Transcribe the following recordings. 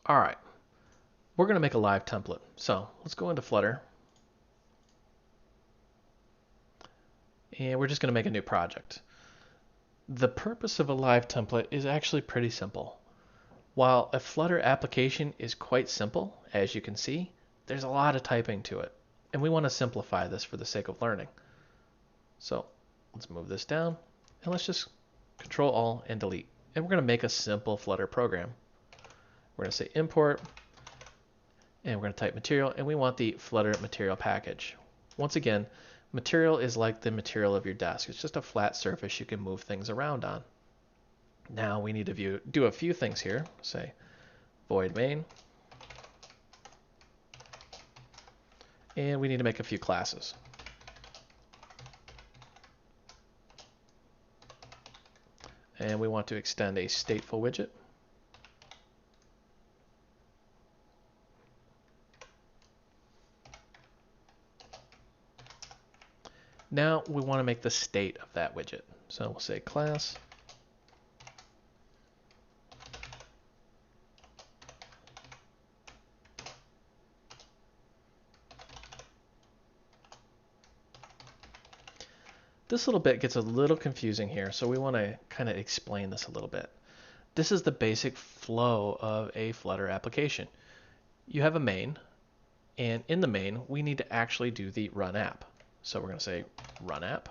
All right, we're going to make a live template. So let's go into Flutter. And we're just going to make a new project. The purpose of a live template is actually pretty simple. While a Flutter application is quite simple, as you can see, there's a lot of typing to it. And we want to simplify this for the sake of learning. So let's move this down and let's just Control Alt and delete. And we're going to make a simple Flutter program. We're going to say import and we're going to type material and we want the Flutter material package. Once again, material is like the material of your desk. It's just a flat surface you can move things around on. Now we need to do a few things here. Say void main. And we need to make a few classes. And we want to extend a stateful widget. Now we want to make the state of that widget. So we'll say class. This little bit gets a little confusing here, so we want to kind of explain this a little bit. This is the basic flow of a Flutter application. You have a main, and in the main, we need to actually do the run app. So we're going to say run app.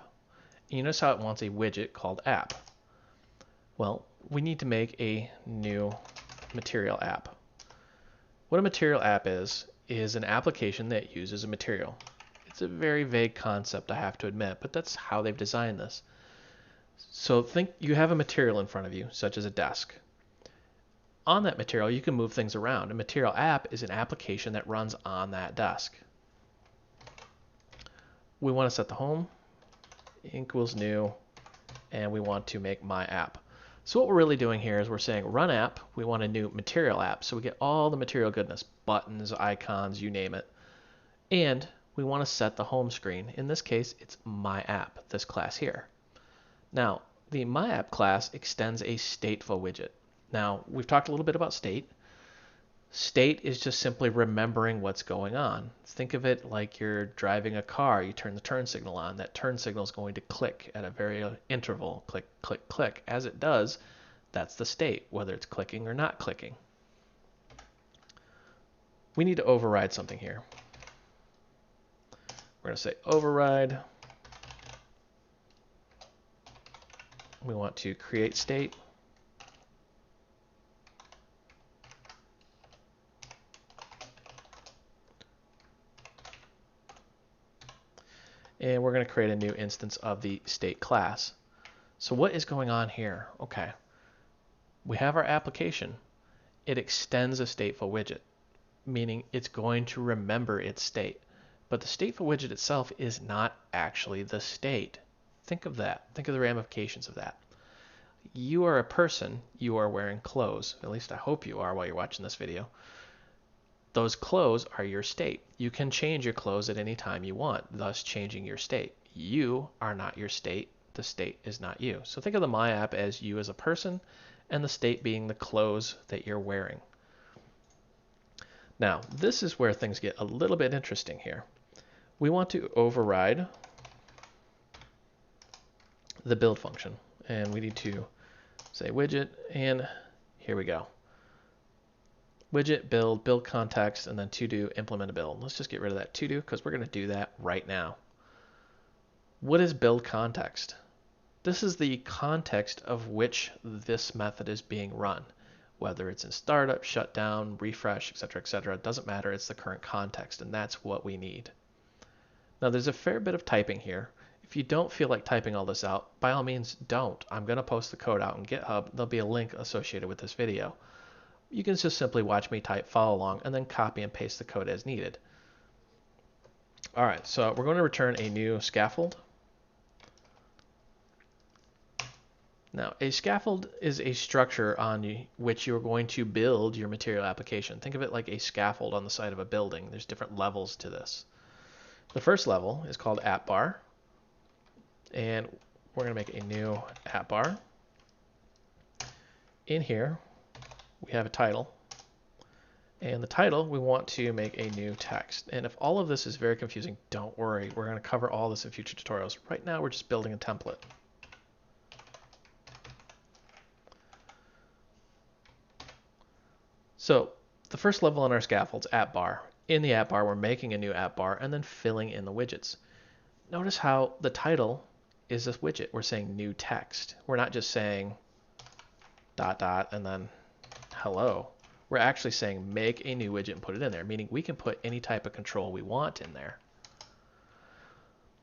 And you notice how it wants a widget called app. Well, we need to make a new material app. What a material app is an application that uses a material. It's a very vague concept, I have to admit, but that's how they've designed this. So think you have a material in front of you, such as a desk. On that material, you can move things around. A material app is an application that runs on that desk. We want to set the home, equals new, and we want to make my app. So what we're really doing here is we're saying run app, we want a new material app, so we get all the material goodness, buttons, icons, you name it. And we want to set the home screen. In this case, it's my app, this class here. Now, the my app class extends a stateful widget. Now, we've talked a little bit about state. State is just simply remembering what's going on. Think of it like you're driving a car. You turn the turn signal on. That turn signal is going to click at a very interval. Click, click, click. As it does, that's the state, whether it's clicking or not clicking. We need to override something here. We're going to say override. We want to create state. And we're going to create a new instance of the state class. So what is going on here? Okay, we have our application. It extends a stateful widget, meaning it's going to remember its state. But the stateful widget itself is not actually the state. Think of that. Think of the ramifications of that. You are a person. You are wearing clothes. At least I hope you are while you're watching this video. Those clothes are your state. You can change your clothes at any time you want, thus changing your state. You are not your state. The state is not you. So think of the My App as you as a person and the state being the clothes that you're wearing. Now, this is where things get a little bit interesting here. We want to override the build function, and we need to say widget, and here we go. Widget, build context, and then to do, implement a build. Let's just get rid of that to do because we're going to do that right now. What is build context? This is the context of which this method is being run. Whether it's in startup, shutdown, refresh, etc., it doesn't matter. It's the current context, and that's what we need. Now, there's a fair bit of typing here. If you don't feel like typing all this out, by all means, don't. I'm going to post the code out on GitHub. There'll be a link associated with this video. You can just simply watch me type, follow along, and then copy and paste the code as needed. All right, so we're going to return a new scaffold. Now, a scaffold is a structure on which you're going to build your material application. Think of it like a scaffold on the side of a building. There's different levels to this. The first level is called app bar, and we're going to make a new app bar. In here, we have a title, And the title, we want to make a new text. And if all of this is very confusing, don't worry. We're going to cover all this in future tutorials. Right now, we're just building a template. So the first level on our scaffold's app bar. In the app bar, we're making a new app bar and then filling in the widgets. Notice how the title is this widget. We're saying new text. We're not just saying ... and then hello. We're actually saying make a new widget and put it in there, meaning we can put any type of control we want in there.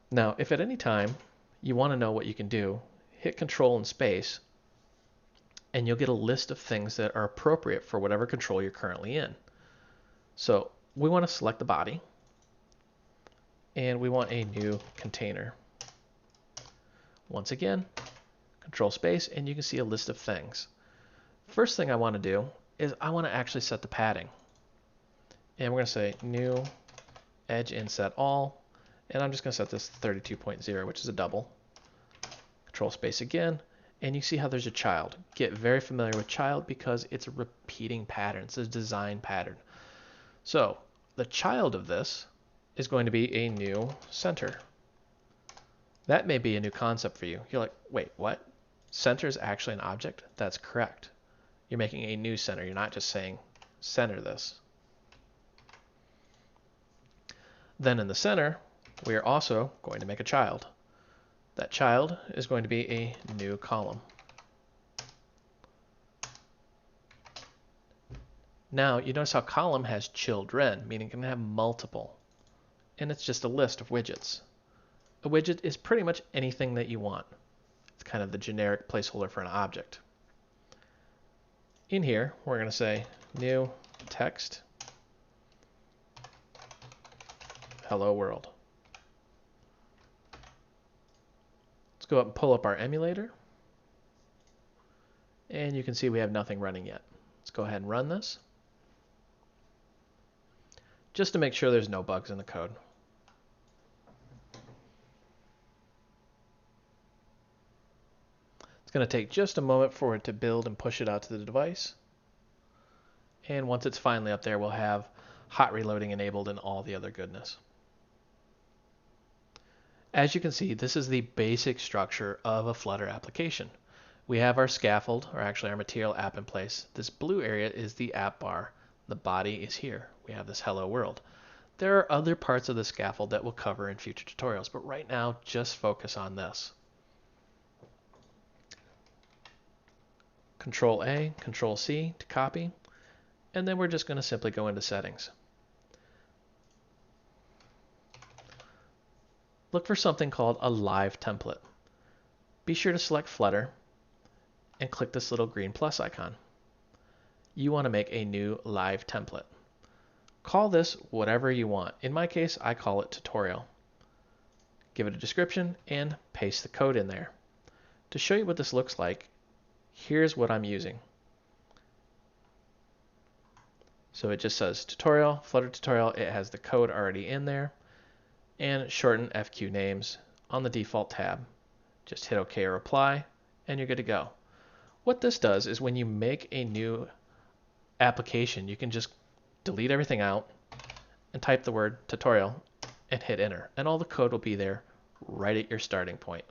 Now, if at any time you want to know what you can do, hit Control and space, and you'll get a list of things that are appropriate for whatever control you're currently in. So we want to select the body, and we want a new container. Once again, Control space, and you can see a list of things. First thing I want to do is I want to actually set the padding. And we're going to say new edge inset all, and I'm just going to set this 32.0, which is a double. Control space again, and you see how there's a child. Get very familiar with child because it's a repeating pattern. It's a design pattern. So the child of this is going to be a new center. That may be a new concept for you. You're like, wait, what? Center is actually an object? That's correct. You're making a new center. You're not just saying center this. Then in the center, we are also going to make a child. That child is going to be a new column. Now you notice how column has children, meaning it can have multiple. And it's just a list of widgets. A widget is pretty much anything that you want. It's kind of the generic placeholder for an object. In here, we're going to say new text, hello world. Let's go up and pull up our emulator. And you can see we have nothing running yet. Let's go ahead and run this, just to make sure there's no bugs in the code. It's going to take just a moment for it to build and push it out to the device. And once it's finally up there, we'll have hot reloading enabled and all the other goodness. As you can see, this is the basic structure of a Flutter application. We have our scaffold, or actually our material app in place. This blue area is the app bar. The body is here. We have this hello world. There are other parts of the scaffold that we'll cover in future tutorials, but right now, just focus on this. Control A, Control C to copy, and then we're just going to simply go into settings. Look for something called a live template. Be sure to select Flutter and click this little green plus icon. You want to make a new live template. Call this whatever you want. In my case, I call it tutorial. Give it a description and paste the code in there. To show you what this looks like, here's what I'm using. So it just says tutorial, Flutter tutorial. It has the code already in there. And shorten FQ names on the default tab. Just hit OK or apply, and you're good to go. What this does is when you make a new application, you can just delete everything out and type the word tutorial and hit enter. And all the code will be there right at your starting point.